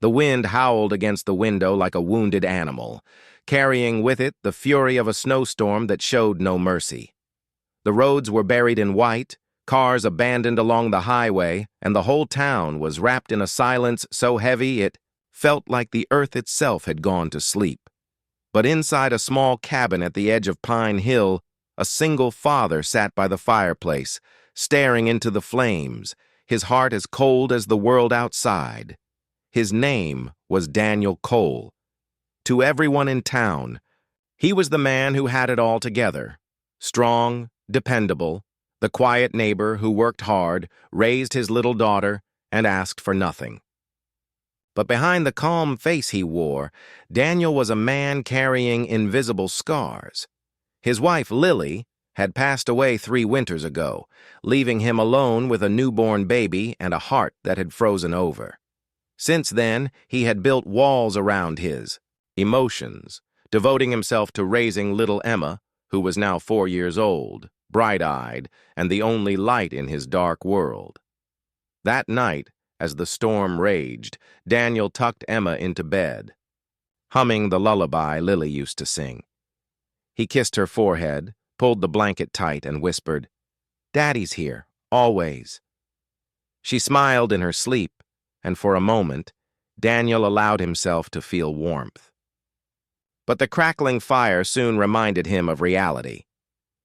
The wind howled against the window like a wounded animal, carrying with it the fury of a snowstorm that showed no mercy. The roads were buried in white, cars abandoned along the highway, and the whole town was wrapped in a silence so heavy it felt like the earth itself had gone to sleep. But inside a small cabin at the edge of Pine Hill, a single father sat by the fireplace, staring into the flames, his heart as cold as the world outside. His name was Daniel Cole. To everyone in town, he was the man who had it all together. Strong, dependable, the quiet neighbor who worked hard, raised his little daughter, and asked for nothing. But behind the calm face he wore, Daniel was a man carrying invisible scars. His wife, Lily, had passed away 3 winters ago, leaving him alone with a newborn baby and a heart that had frozen over. Since then, he had built walls around his emotions, devoting himself to raising little Emma, who was now 4 years old, bright-eyed, and the only light in his dark world. That night, as the storm raged, Daniel tucked Emma into bed, humming the lullaby Lily used to sing. He kissed her forehead, pulled the blanket tight, and whispered, "Daddy's here, always." She smiled in her sleep, and for a moment, Daniel allowed himself to feel warmth. But the crackling fire soon reminded him of reality.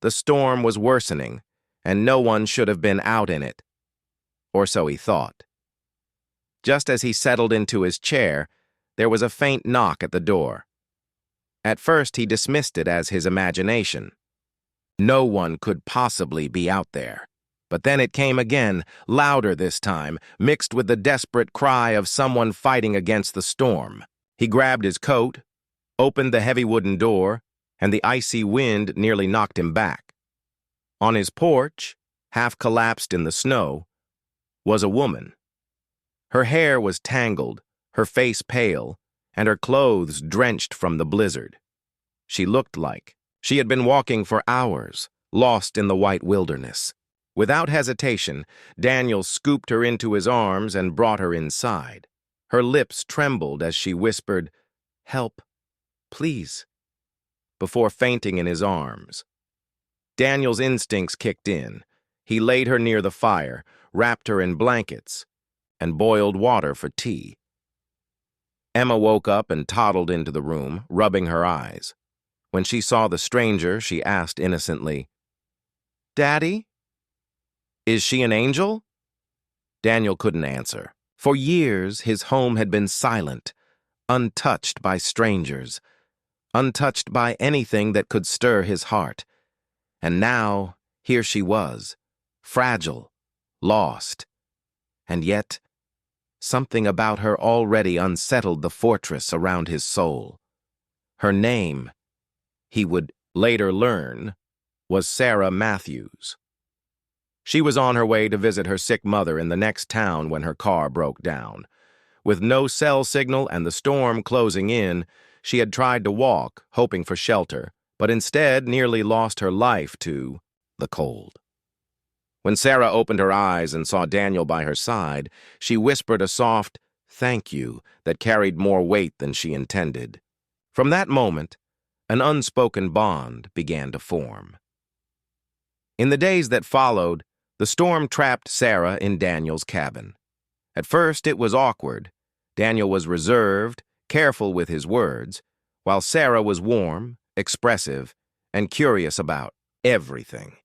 The storm was worsening, and no one should have been out in it. Or so he thought. Just as he settled into his chair, there was a faint knock at the door. At first, he dismissed it as his imagination. No one could possibly be out there. But then it came again, louder this time, mixed with the desperate cry of someone fighting against the storm. He grabbed his coat, opened the heavy wooden door, and the icy wind nearly knocked him back. On his porch, half collapsed in the snow, was a woman. Her hair was tangled, her face pale, and her clothes drenched from the blizzard. She looked like she had been walking for hours, lost in the white wilderness. Without hesitation, Daniel scooped her into his arms and brought her inside. Her lips trembled as she whispered, "Help, please," before fainting in his arms. Daniel's instincts kicked in. He laid her near the fire, wrapped her in blankets, and boiled water for tea. Emma woke up and toddled into the room, rubbing her eyes. When she saw the stranger, she asked innocently, "Daddy? Is she an angel?" Daniel couldn't answer. For years, his home had been silent, untouched by strangers, untouched by anything that could stir his heart. And now, here she was, fragile, lost. And yet, something about her already unsettled the fortress around his soul. Her name, he would later learn, was Sarah Matthews. She was on her way to visit her sick mother in the next town when her car broke down. With no cell signal and the storm closing in, she had tried to walk, hoping for shelter, but instead nearly lost her life to the cold. When Sarah opened her eyes and saw Daniel by her side, she whispered a soft "thank you" that carried more weight than she intended. From that moment, an unspoken bond began to form. In the days that followed, the storm trapped Sarah in Daniel's cabin. At first, it was awkward. Daniel was reserved, careful with his words, while Sarah was warm, expressive, and curious about everything.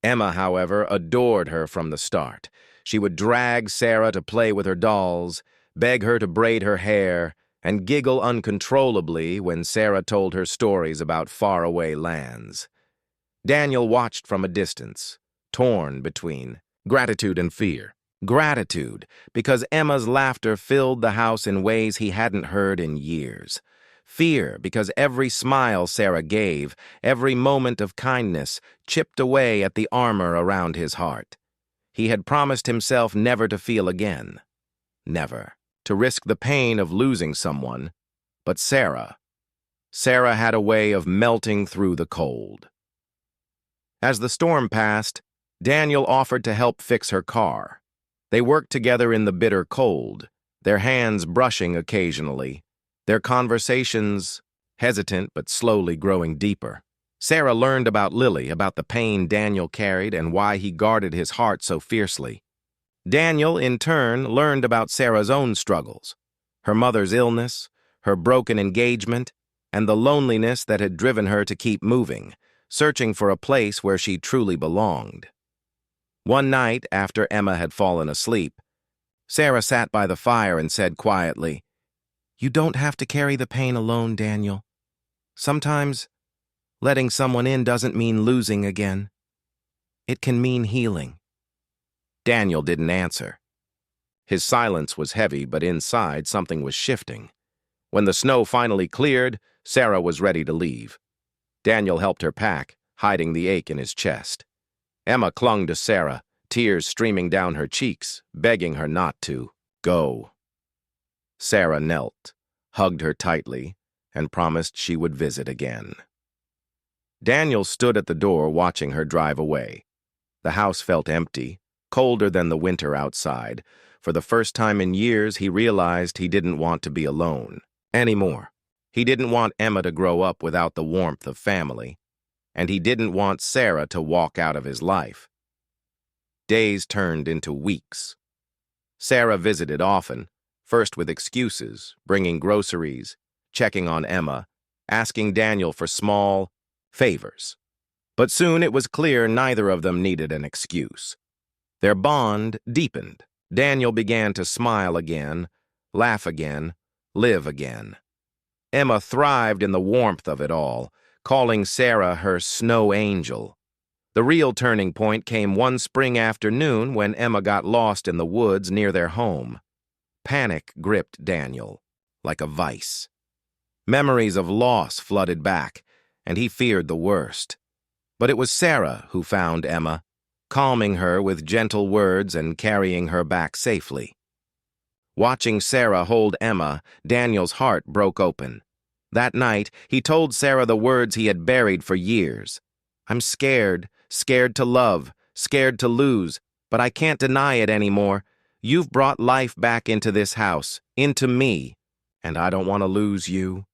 Emma, however, adored her from the start. She would drag Sarah to play with her dolls, beg her to braid her hair, and giggle uncontrollably when Sarah told her stories about faraway lands. Daniel watched from a distance, torn between gratitude and fear. Gratitude, because Emma's laughter filled the house in ways he hadn't heard in years. Fear, because every smile Sarah gave, every moment of kindness, chipped away at the armor around his heart. He had promised himself never to feel again. Never. To risk the pain of losing someone. But Sarah had a way of melting through the cold. As the storm passed, Daniel offered to help fix her car. They worked together in the bitter cold, their hands brushing occasionally, their conversations hesitant but slowly growing deeper. Sarah learned about Lily, about the pain Daniel carried and why he guarded his heart so fiercely. Daniel, in turn, learned about Sarah's own struggles, her mother's illness, her broken engagement, and the loneliness that had driven her to keep moving, searching for a place where she truly belonged. One night, after Emma had fallen asleep, Sarah sat by the fire and said quietly, "You don't have to carry the pain alone, Daniel. Sometimes, letting someone in doesn't mean losing again. It can mean healing." Daniel didn't answer. His silence was heavy, but inside something was shifting. When the snow finally cleared, Sarah was ready to leave. Daniel helped her pack, hiding the ache in his chest. Emma clung to Sarah, tears streaming down her cheeks, begging her not to go. Sarah knelt, hugged her tightly, and promised she would visit again. Daniel stood at the door watching her drive away. The house felt empty, colder than the winter outside. For the first time in years, he realized he didn't want to be alone anymore. He didn't want Emma to grow up without the warmth of family, and he didn't want Sarah to walk out of his life. Days turned into weeks. Sarah visited often, first with excuses, bringing groceries, checking on Emma, asking Daniel for small favors. But soon it was clear neither of them needed an excuse. Their bond deepened. Daniel began to smile again, laugh again, live again. Emma thrived in the warmth of it all, calling Sarah her snow angel. The real turning point came one spring afternoon when Emma got lost in the woods near their home. Panic gripped Daniel like a vice. Memories of loss flooded back, and he feared the worst. But it was Sarah who found Emma, calming her with gentle words and carrying her back safely. Watching Sarah hold Emma, Daniel's heart broke open. That night, he told Sarah the words he had buried for years. "I'm scared, scared to love, scared to lose, but I can't deny it anymore. You've brought life back into this house, into me, and I don't want to lose you."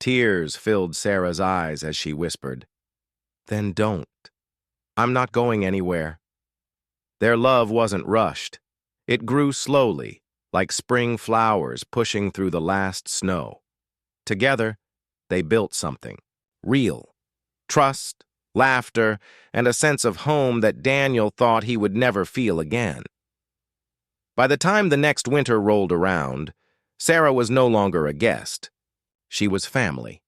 Tears filled Sarah's eyes as she whispered, "Then don't. I'm not going anywhere." Their love wasn't rushed. It grew slowly, like spring flowers pushing through the last snow. Together, they built something real. Trust, laughter, and a sense of home that Daniel thought he would never feel again. By the time the next winter rolled around, Sarah was no longer a guest. She was family.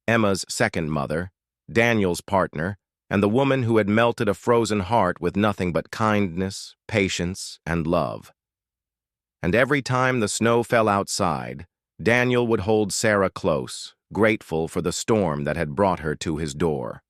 Emma's second mother, Daniel's partner, and the woman who had melted a frozen heart with nothing but kindness, patience, and love. And every time the snow fell outside, Daniel would hold Sarah close, grateful for the storm that had brought her to his door.